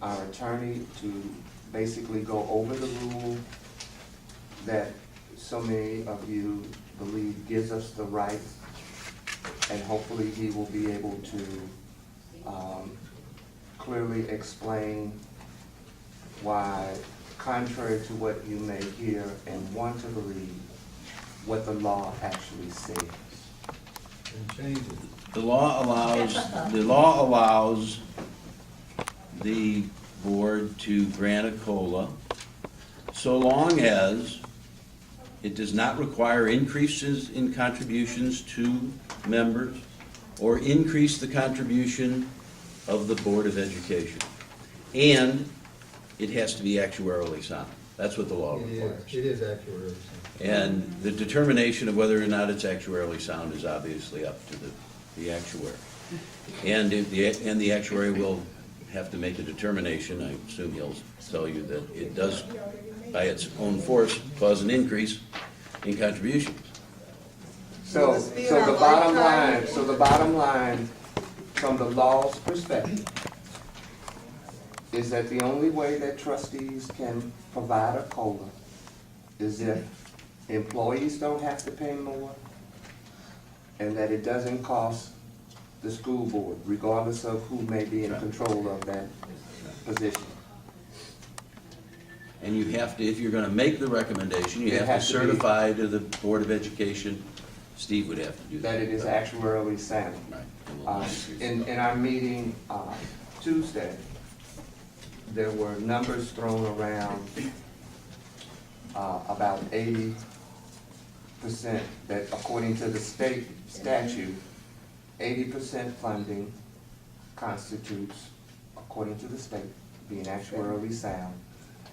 our attorney to basically go over the rule that so many of you believe gives us the right, and hopefully he will be able to clearly explain why, contrary to what you may hear and want to believe, what the law actually says. And change it. The law allows the board to grant a COLA so long as it does not require increases in contributions to members or increase the contribution of the Board of Education. And it has to be actuarially sound. That's what the law requires. It is actuarially sound. And the determination of whether or not it's actuarially sound is obviously up to the actuary. And the actuary will have to make a determination. I assume he'll tell you that it does, by its own force, cause an increase in contributions. So the bottom line, from the law's perspective, is that the only way that trustees can provide a COLA is if employees don't have to pay more, and that it doesn't cost the school board, regardless of who may be in control of that position. And you have to, if you're going to make the recommendation, you It have to has to be- certify to the Board of Education. Steve would have to do that. That it is actuarially sound. Right. In our meeting Tuesday, there were numbers thrown around about 80% that, according to the state statute, 80% funding constitutes, according to the state, being actuarially sound.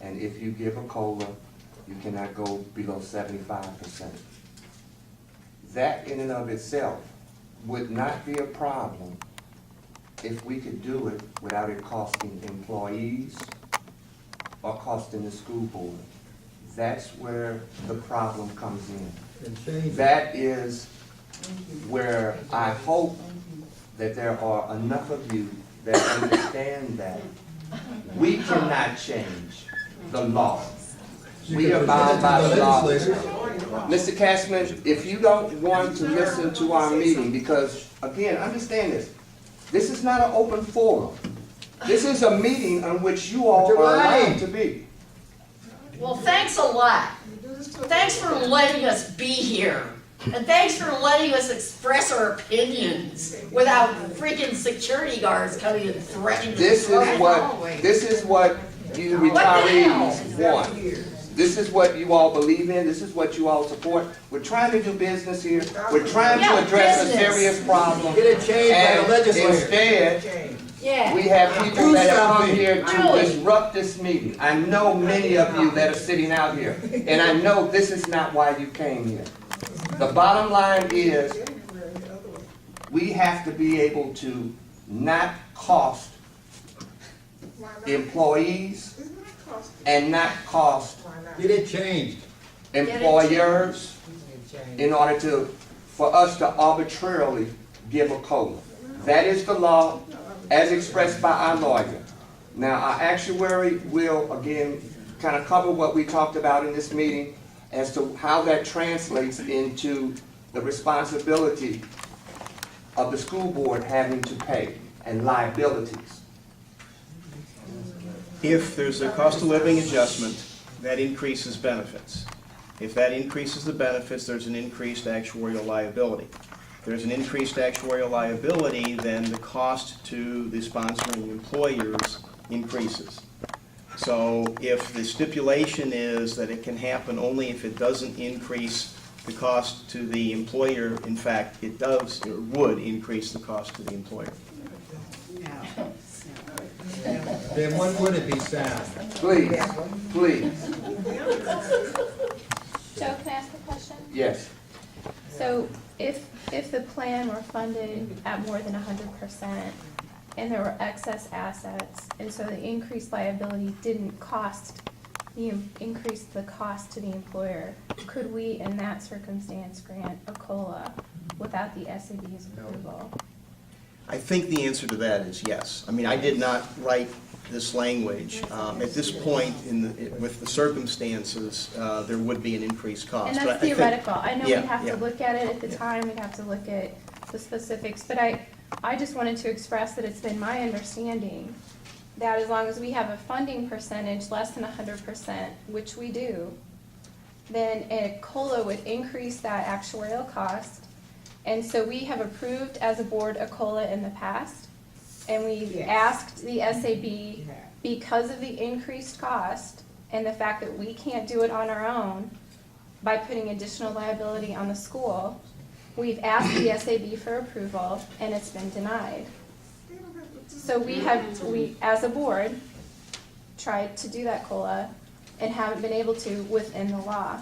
And if you give a COLA, you cannot go below 75%. That in and of itself would not be a problem if we could do it without it costing employees or costing the school board. That's where the problem comes in. And change it. That is where I hope that there are enough of you that understand that we cannot change the law. We are bound by the law. Mr. Cashman, if you don't want to listen to our meeting, because, again, understand this, this is not an open forum. This is a meeting on which you all are allowed to be. Well, thanks a lot. Thanks for letting us be here. And thanks for letting us express our opinions without freaking security guards coming and threatening to This throw is what you retirees want. This is what you all believe in. This is what you all support. We're trying to do business here. We're trying to address a serious problem. Get it changed by the legislature. Instead, Yeah. we have people that have come here to Really? disrupt this meeting. I know many of you that are sitting out here, and I know this is not why you came here. The bottom line is, we have to be able to not cost employees and not cost Get it changed. employers in order for us to arbitrarily give a COLA. That is the law as expressed by our lawyer. Now, our actuary will, again, kind of cover what we talked about in this meeting as to how that translates into the responsibility of the school board having to pay and liabilities. If there's a cost of living adjustment, that increases benefits. If that increases the benefits, there's an increased actuarial liability. If there's an increased actuarial liability, then the cost to the sponsoring employers increases. So if the stipulation is that it can happen only if it doesn't increase the cost to the employer, in fact, it does, or would increase the cost to the employer. Then when would it be sound? Please, please, Joe, can I ask a question? yes. So if the plan were funded at more than 100% and there were excess assets, and so the increased liability didn't increase the cost to the employer, could we in that circumstance grant a COLA without the SAB's approval? I think the answer to that is yes. I mean, I did not write this language. At this point, with the circumstances, there would be an increased cost. And But I that's think- theoretical. I know Yeah, we'd have yeah. to look at it at the time, we'd have to look at the specifics, but I just wanted to express that it's been my understanding that as long as we have a funding percentage less than 100%, which we do, then a COLA would increase that actuarial cost. And so we have approved as a board a COLA in the past, and we've Yes. asked the SAB, because of the increased cost and the fact that we can't do it on our own by putting additional liability on the school, we've asked the SAB for approval, and it's been denied. So we, as a board, tried to do that COLA and haven't been able to within the law.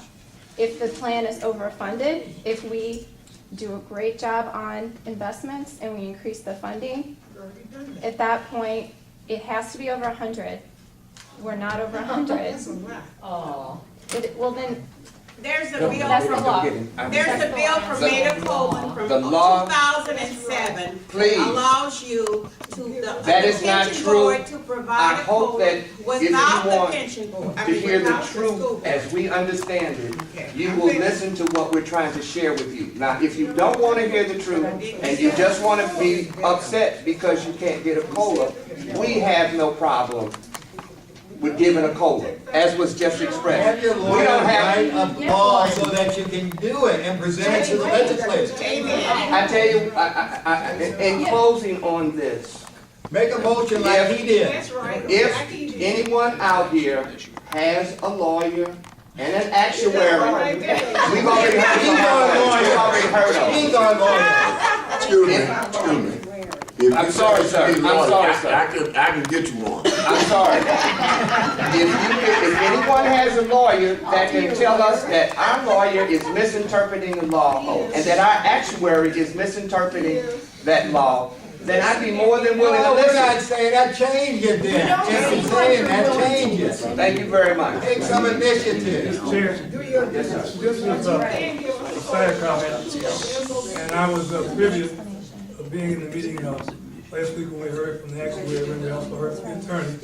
If the plan is overfunded, if we do a great job on investments and we increase the funding, at that point, it has to be over 100. We're not over 100. Oh. Well, then, There's a Don't- bill, That's the don't law. get it. I'm- there's a bill from The- Mayor Coleman from the law- 2007. Please. Allows you to, the That is not pension true. board to I provide a hope COLA that if you without the want pension board, I to mean, hear the without the school truth board. as we understand it, Okay. you will listen to what we're trying to share with you. Now, if you don't want to hear the truth and you just want to be upset because you can't get a COLA, we have no problem with giving a COLA, as was just Have expressed. your We lawyer don't write have, a law so that you can do it and present it to the legislature. I tell you, in closing on this, Make a motion like he did. That's right. if Like he did. anyone out here has a lawyer and an actuary, we've already heard He's our lawyer. We've already heard of He's them. our lawyer. Excuse me. If I'm you sorry, say sir. he's I'm lawyer, sorry, sir. I can get you one. I'm sorry. If anyone has a lawyer that can tell us that our lawyer is misinterpreting the law and that our actuary is misinterpreting that law, then I'd be more than willing to No, we're not listen. saying that, change it then. If you're saying that, change it. Thank you very much. Take some initiative. Chair, Yes, sir. this was a side comment, and I was privy of being in the meeting last week when we heard from the actuary, and we also heard from the attorney.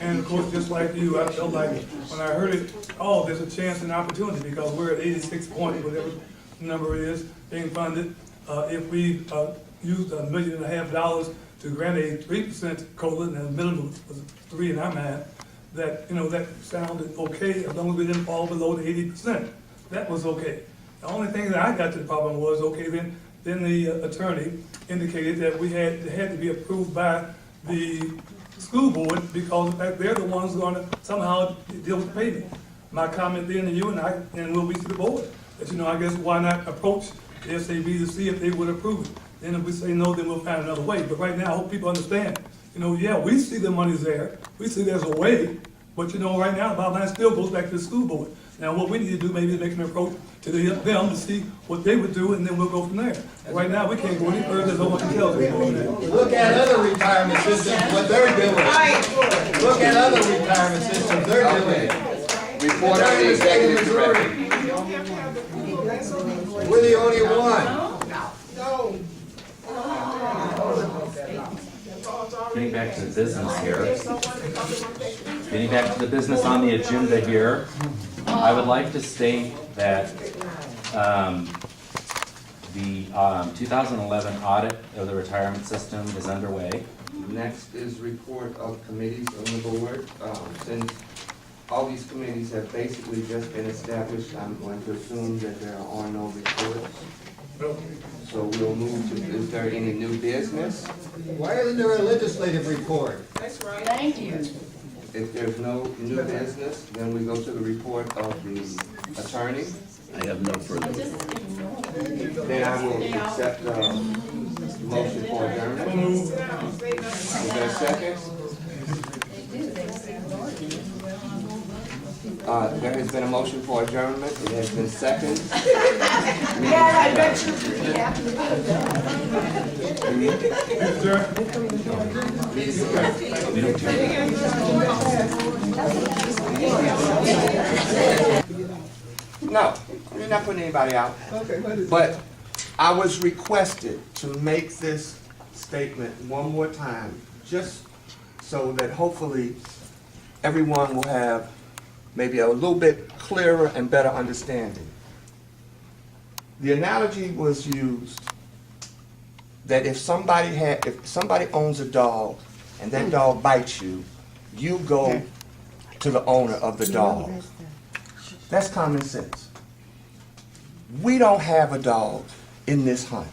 And of course, just like you, I felt like when I heard it, oh, there's a chance and opportunity, because we're at 86 point, whatever the number is, being funded. If we used $1.5 million to grant a 3% COLA, and the minimum was 3 in our mind, that, that sounded okay, as long as we didn't fall below the 80%. That was okay. The only thing that I got to the problem was, okay, then the attorney indicated that it had to be approved by the school board, because in fact, they're the ones gonna somehow deal with the payment. My comment then to you and we'll be to the board, that, I guess why not approach the SAB to see if they would approve it. Then if we say no, then we'll find another way. But right now, I hope people understand, yeah, we see the money's there, we see there's a way, but right now, the bottom line still goes back to the school board. Now, what we need to do maybe is make an approach to them to see what they would do, and then we'll go from there. Right now, we can't go any further, there's no one can tell us anything on that. Look at other retirement systems, what they're doing. Look at other retirement systems, they're doing it. Report of the executive director. We're the only one. Getting back to the business here. Getting back to the business on the agenda here, I would like to state that the 2011 audit of the retirement system is underway. Next is report of committees on the board. Since all these committees have basically just been established, I'm going to assume that there are no reports. So we'll move to, is there any new business? Why isn't there a legislative report? Thank you. If there's no new business, then we go to the report of the attorney. I have no further. Then I will accept the motion for adjournment. Is there a second? There has been a motion for adjournment. It has been seconded. Yeah, I bet you happy Meeting adjourned. No, you're not putting anybody out. But I was requested to make this statement one more time, just so that hopefully everyone will have maybe a little bit clearer and better understanding. The analogy was used that if somebody owns a dog and that dog bites you, you go to the owner of the dog. That's common sense. We don't have a dog in this hunt.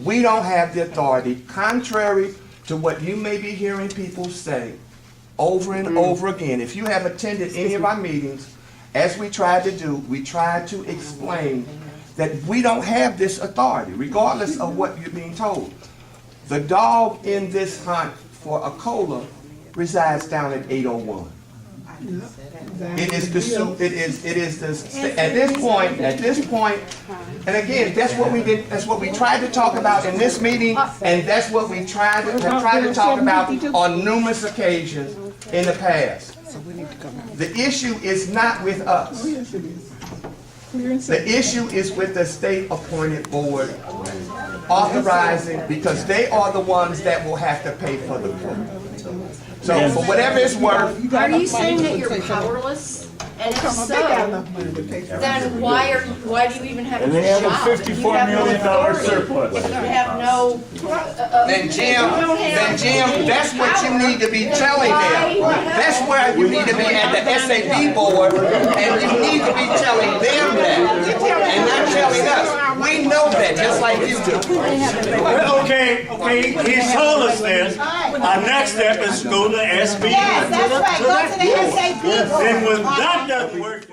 We don't have the authority, contrary to what you may be hearing people say over and over again. If you have attended any of our meetings, as we tried to do, we tried to explain that we don't have this authority, regardless of what you're being told. The dog in this hunt for a cola resides down at 801. It is at this point, and again, that's what we tried to talk about in this meeting, and that's what we tried to talk about on numerous occasions in the past. The issue is not with us. The issue is with the state-appointed board authorizing, because they are the ones that will have to pay for the cola. So for whatever it's worth. Are you saying that you're powerless? And if so, then why do you even have a job? And they have a $54 million surplus. If you have no, Then Jim, that's what you need to be telling them. That's where you need to be at the SAP board, and you need to be telling them that, and not telling us. We know that, just like you do. Well, okay, he told us this. Our next step is to go to SB. Yes, that's right, go to the SAP board. And when that doesn't work.